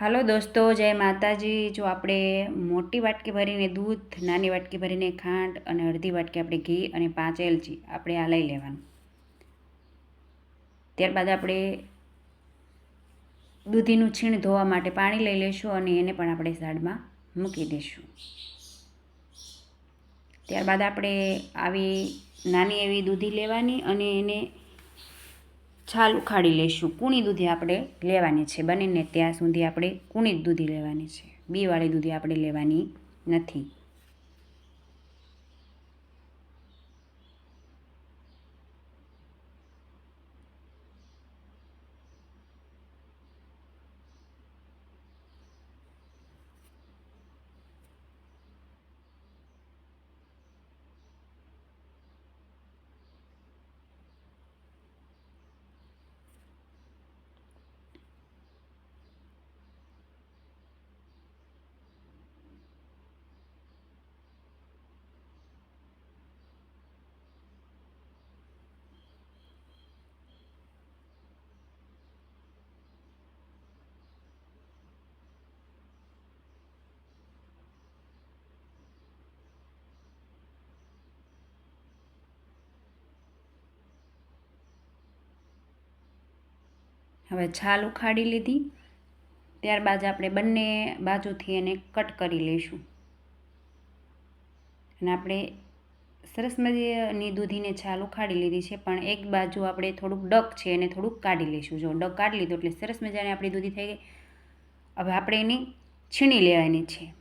હાલો દોસ્તો, જય માતાજી। જો આપણે મોટી વાટકી ભરીને દૂધ, નાની વાટકી ભરીને ખાંડ અને અડધી વાટકી આપણે ઘી અને 5 એલચી આપણે આ લઈ લેવાનું। ત્યારબાદ આપણે દૂધીનું છીણ ધોવા માટે પાણી લઈ લઈશું અને એને પણ આપણે સાઈડમાં મૂકી દઈશું। ત્યારબાદ આપણે આવી નાની એવી દૂધી લેવાની અને એને છાલ ઉખાડી લઈશું। કૂણી દૂધી આપણે લેવાની છે, બનીને ત્યાં સુધી આપણે કૂણી જ દૂધી લેવાની છે, બીવાળી દૂધી આપણે લેવાની નથી। હવે છાલ ઉખાડી લીધી। ત્યારબાદ આપણે બંને બાજુથી એને કટ કરી લઈશું અને આપણે સરસ મજાની દૂધીને છાલ ઉખાડી લીધી છે, પણ એક બાજુ આપણે થોડુંક ડક છે એને થોડુંક કાઢી લઈશું। જો ડક કાઢી લીધું એટલે સરસ મજાની આપણી દૂધી થઈ ગઈ। હવે આપણે એની છીણી લેવાની છે।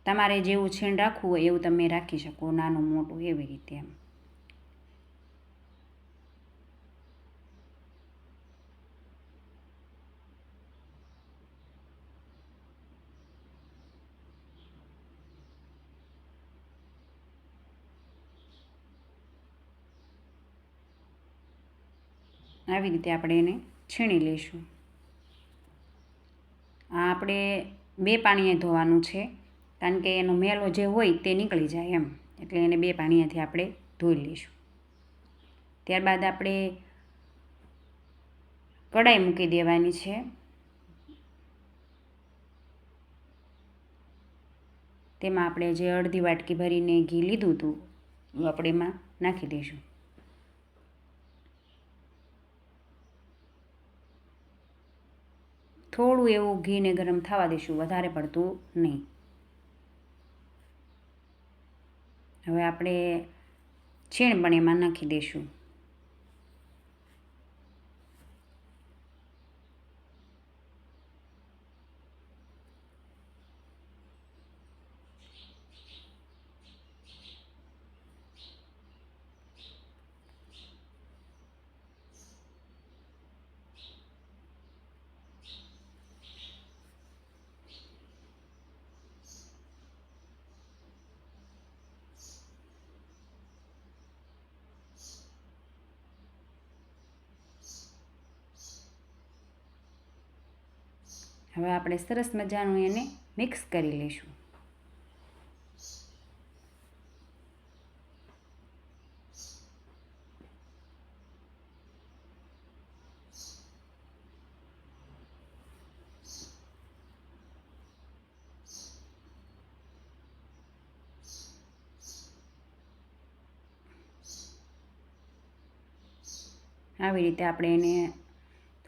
તમારે જેવું છીણ રાખવું હોય એવું તમે રાખી શકો, નાનું મોટું એવી રીતે એમ। આવી રીતે આપણે એને છીણી લઈશું। આ આપણે 2 પાણીએ ધોવાનું છે, કારણ કે એનો મેલો જે હોય તે નીકળી જાય એમ, એટલે એને 2 પાણીએથી આપણે ધોઈ લઈશું। ત્યારબાદ આપણે કઢાઈ મૂકી દેવાની છે। તેમાં આપણે જે અડધી વાટકી ભરીને ઘી લીધું હતું એ આપણે એમાં નાખી દઈશું। થોડું એવું ઘીને ગરમ થવા દઈશું, વધારે પડતું નહીં। હવે આપણે છીણ પણ એમાં નાખી દઈશું। હવે આપણે સરસ મજાનું એને મિક્સ કરી લઈશું। આવી રીતે આપણે એને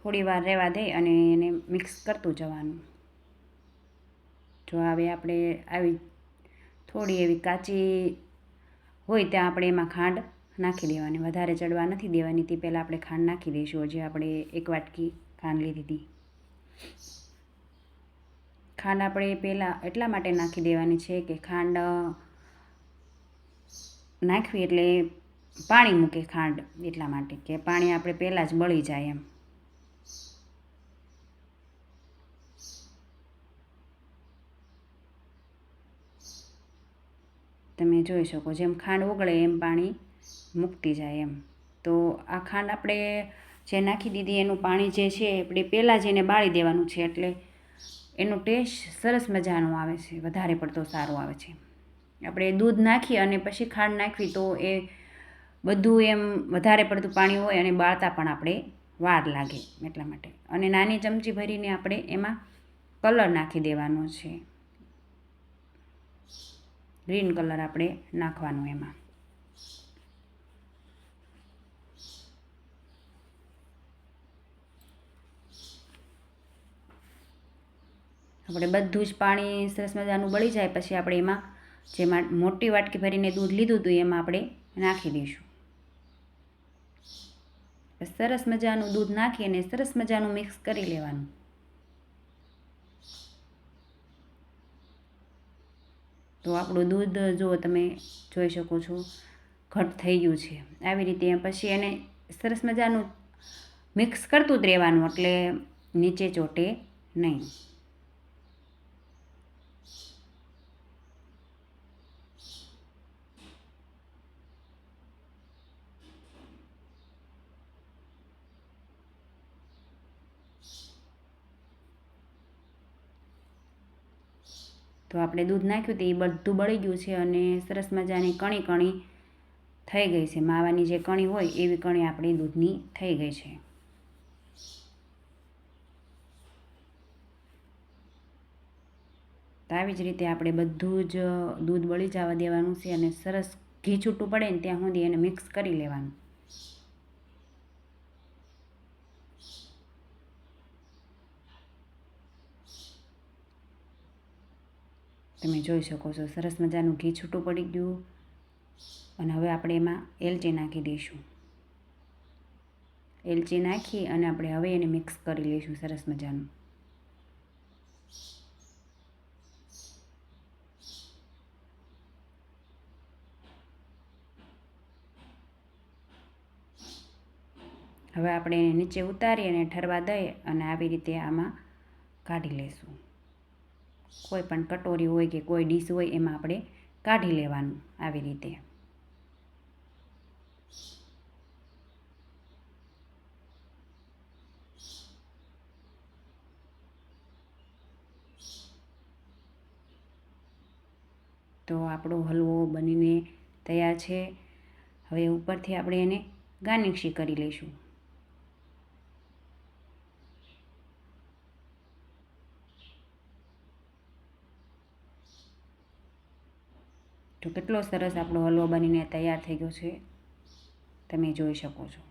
થોડી વાર રહેવા દઈ અને એને મિક્સ કરતું જવાનું। જો હવે આપણે આવી થોડી એવી કાચી હોય ત્યાં આપણે એમાં ખાંડ નાખી દેવાની, વધારે ચડવા નથી દેવાની। તે પહેલાં આપણે ખાંડ નાખી દઈશું। હજી આપણે 1 વાટકી ખાંડ લીધી હતી। ખાંડ આપણે પહેલાં એટલા માટે નાખી દેવાની છે કે ખાંડ નાખવી એટલે પાણી મૂકે ખાંડ, એટલા માટે કે પાણી આપણે પહેલાં જ બળી જાય એમ। તમે જોઈ શકો, જેમ ખાંડ ઓગળે એમ પાણી મૂકતી જાય એમ। તો આ ખાંડ આપણે જે નાખી દીધી એનું પાણી જે છે આપણે પહેલાં જ એને બાળી દેવાનું છે, એટલે એનો ટેસ્ટ સરસ મજાનો આવે છે, વધારે પડતો સારો આવે છે। આપણે દૂધ નાખી અને પછી ખાંડ નાખવી તો એ બધું એમ વધારે પડતું પાણી હોય અને બાળતા પણ આપણે વાર લાગે એટલા માટે. અને નાની ચમચી ભરીને આપણે એમાં કલર નાખી દેવાનો છે, ગ્રીન કલર આપણે નાખવાનો એમાં. આપણે બધું જ પાણી સરસ મજાનું બળી જાય પછી આપણે એમાં જેમાં મોટી વાટકી ભરીને દૂધ લીધું હતું એમાં આપણે નાખી દઈશું. સરસ મજાનું દૂધ નાખી અને સરસ મજાનું મિક્સ કરી લેવાનું. તો આપણું દૂધ જો તમે જોઈ શકો છો ઘટ થઈ ગયું છે. આવી રીતે પછી એને સરસ મજાનું મિક્સ કરતું જ રહેવાનું એટલે નીચે ચોટે નહીં. તો આપણે દૂધ નાખ્યું તે એ બધું બળી ગયું છે અને સરસ મજાની કણી કણી થઈ ગઈ છે. માવાની જે કણી હોય એવી કણી આપણી દૂધની થઈ ગઈ છે. તો આવી જ રીતે આપણે બધું જ દૂધ બળી જવા દેવાનું છે અને સરસ ઘી છૂટું પડે ને ત્યાં સુધી એને મિક્સ કરી લેવાનું. તમે જોઈ શકો છો સરસ મજાનું ઘી છૂટું પડી ગયું અને હવે આપણે એમાં એલચી નાખી દઈશું. એલચી નાખી અને આપણે હવે એને મિક્સ કરી લઈશું સરસ મજાનું. હવે આપણે એને નીચે ઉતારી અને ઠરવા દઈ અને આવી રીતે આમાં કાઢી લઈશું. કોઈ પણ કટોરી હોય કે કોઈ ડીશ હોય એમાં આપણે કાઢી લેવાનું આવી રીતે. તો આપણો હલવો બનીને તૈયાર છે. હવે ઉપરથી આપણે એને ગાર્નિશિંગ કરી લઈશું. તો કેટલો સરસ આપણો હલવો બનીને તૈયાર થઈ ગયો છે તમે જોઈ શકો છો.